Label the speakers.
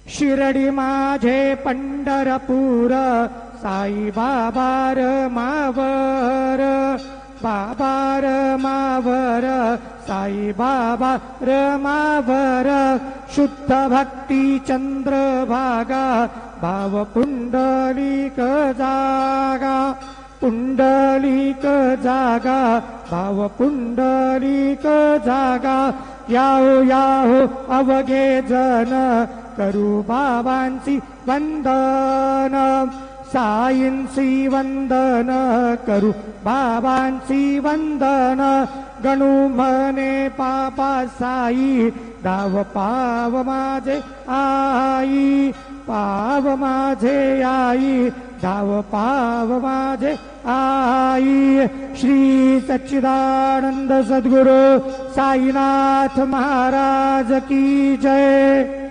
Speaker 1: शिरडी माझे पंढरपूर साई बाबा रमावर, बाबा रमावर, साई बाबा रमावर, शुद्ध भक्ती चंद्रभागा, भाव पुंडलिक जागा, पुंडलिक जागा, भाव पुंडलिक जागा, याहो याहो अवघे जन, करू बाबांची वंदन, साईंची वंदन, करू बाबांची वंदन, गणू म्हणे पापा साई, दाव पाव माझे आई, पाव माझे आई, धाव पाव माझे आई। श्री सच्चिदानंद सद्गुरु साईनाथ महाराज की जय।